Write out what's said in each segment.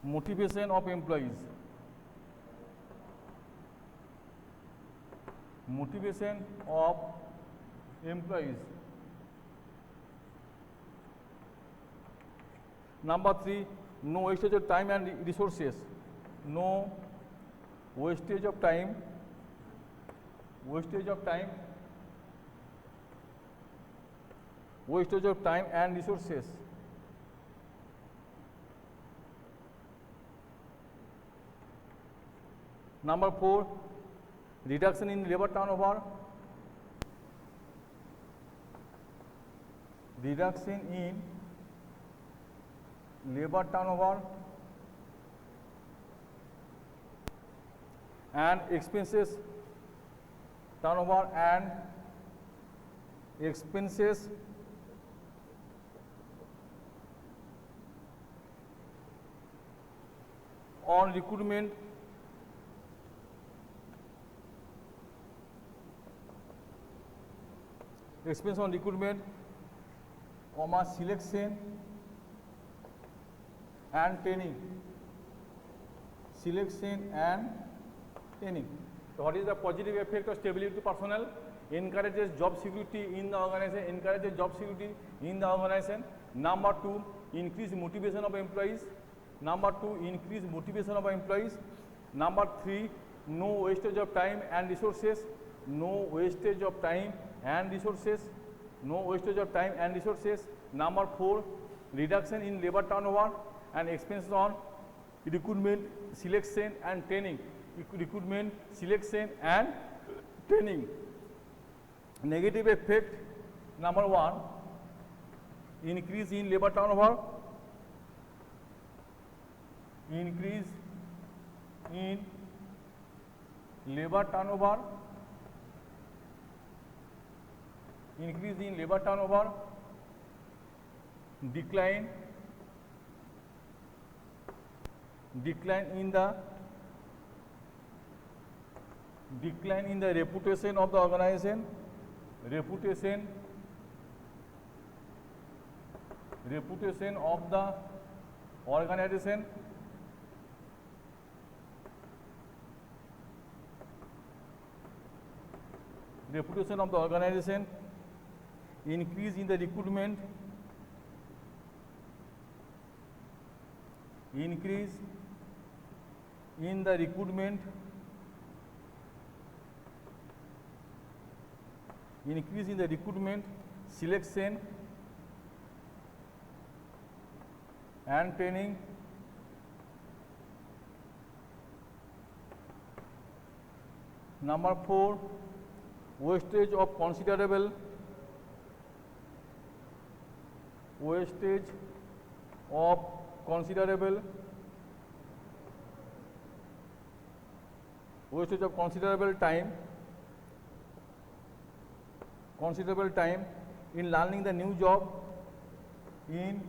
Motivation of employees. Motivation of employees. Number 3, no wastage of time and resources. No wastage of time, wastage of time and resources. Number 4, reduction in labor turnover. Reduction in labor turnover and expenses turnover and expenses on recruitment, expense on recruitment, selection and training. Selection and training. So what is the positive effect of stability to personnel? Encourages job security in the organization. Encourages job security in the organization. Number 2, increase motivation of employees. Number 2, increase motivation of employees. Number 3, no wastage of time and resources. No wastage of time and resources. No wastage of time and resources. Number 4, reduction in labor turnover and expenses on recruitment, selection and training. Recruitment, selection and training. Negative effect, number 1, increase in labor turnover. Increase in labor turnover. Increase in labor turnover. Decline in the reputation of the organization. Reputation of the organization. Reputation of the organization. Increase in the recruitment. Increase in the recruitment. Increase in the recruitment, selection and training. Number 4, wastage of considerable time in learning the new job. In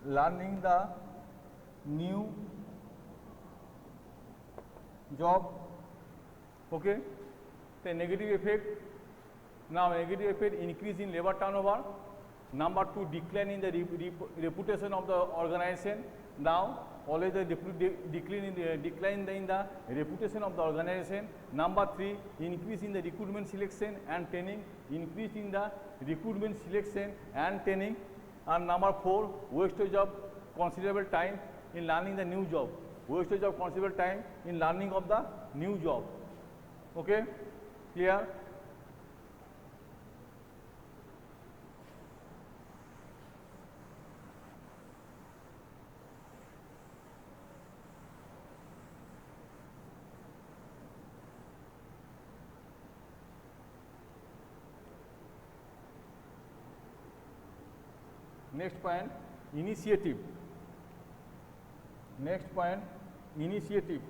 learning the new job. Okay. The negative effect. Now negative effect, increase in labor turnover. Number 2, decline in the reputation of the organization. Now always the decline in the reputation of the organization. Number 3, increase in the recruitment, selection and training. Increase in the recruitment, selection and training. And number 4, wastage of considerable time in learning the new job. Wastage of considerable time in learning of the new job. Okay, clear? Next point, initiative. Next point, initiative.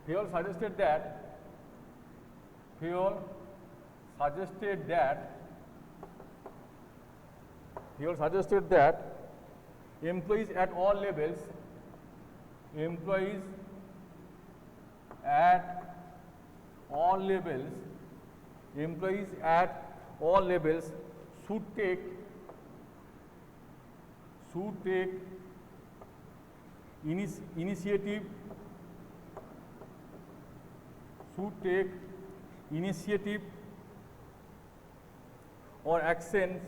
Fayol suggested that employees at all levels employees at all levels, employees at all levels should take initiative or actions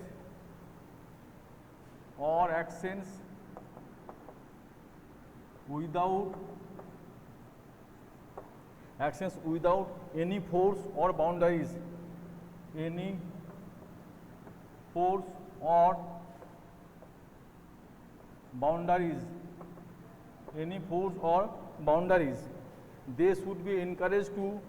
without any force or boundaries, any force or boundaries, they should be encouraged to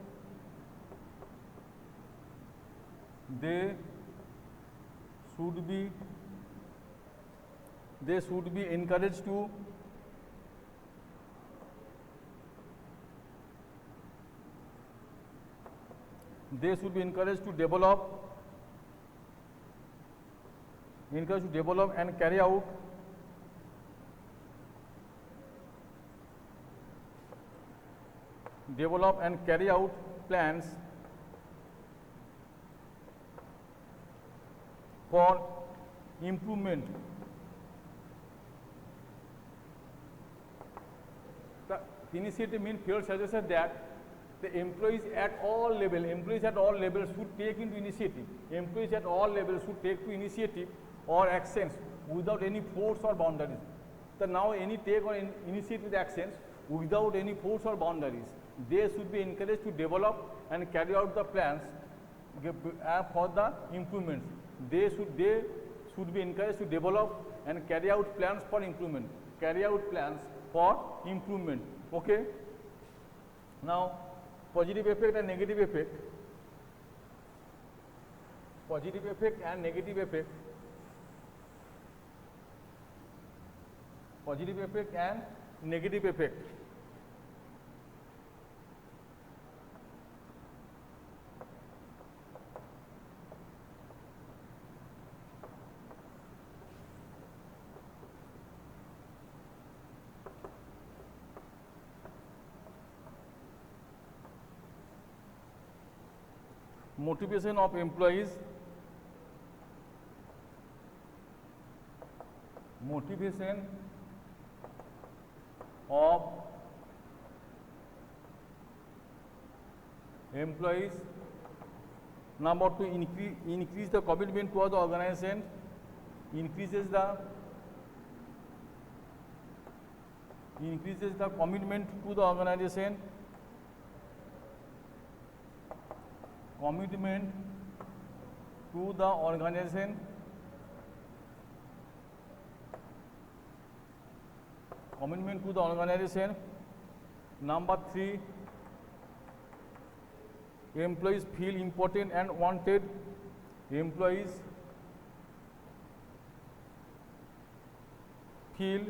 develop and carry out plans for improvement. The initiative means Field suggested that the employees at all levels should take into initiative. Employees at all levels should take to initiative or actions without any force or boundaries. So now any take or initiative actions without any force or boundaries, they should be encouraged to develop and carry out the plans for the improvements. They should be encouraged to develop and carry out plans for improvement. Okay. Now, positive effect and negative effect. Positive effect and negative effect. Positive effect and negative effect. Motivation of employees, Number 2, increase the commitment towards the organization, increases the commitment to the organization, Number 3, employees feel important and wanted. Employees feel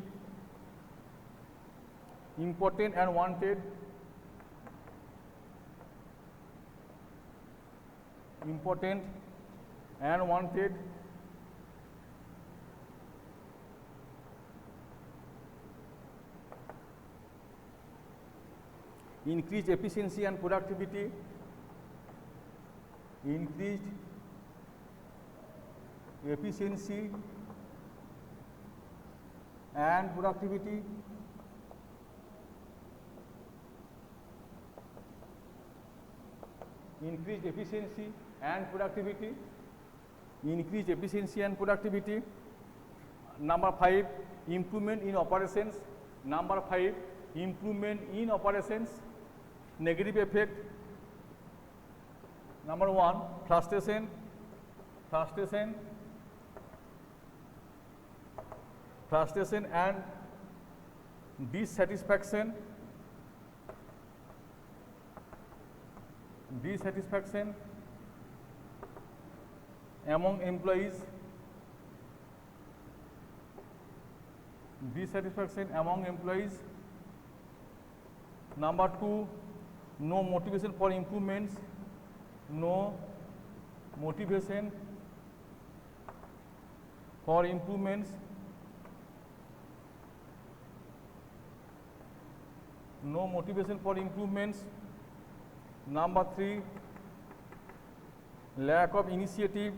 important and wanted. Increased efficiency and productivity. Increased efficiency and productivity. Increased efficiency and productivity. Increased efficiency and productivity. Number 5, improvement in operations. Number 5, improvement in operations. Negative effect. Number 1, frustration and dissatisfaction. Among employees. Number 2, no motivation for improvements. No motivation for improvements. no motivation for improvements. Number 3, lack of initiative.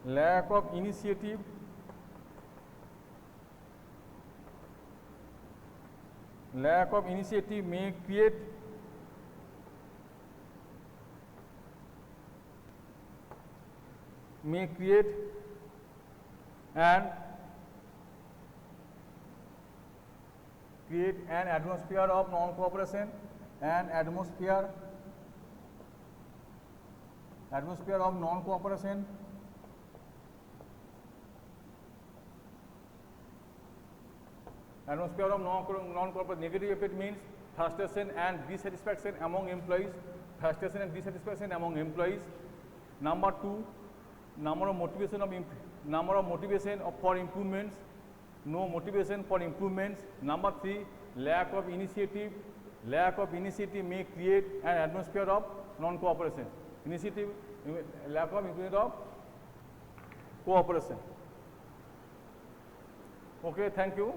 Lack of initiative. Lack of initiative may create an atmosphere of non-cooperation, an atmosphere of non-cooperation. Atmosphere of non-cooperation. Negative effect means frustration and dissatisfaction among employees. Frustration and dissatisfaction among employees. Number 2, number of motivation for improvements. No motivation for improvements. Number 3, lack of initiative. Lack of initiative may create an atmosphere of non-cooperation. Initiative, lack of initiative of cooperation. Okay, thank you.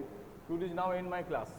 It is now in my class.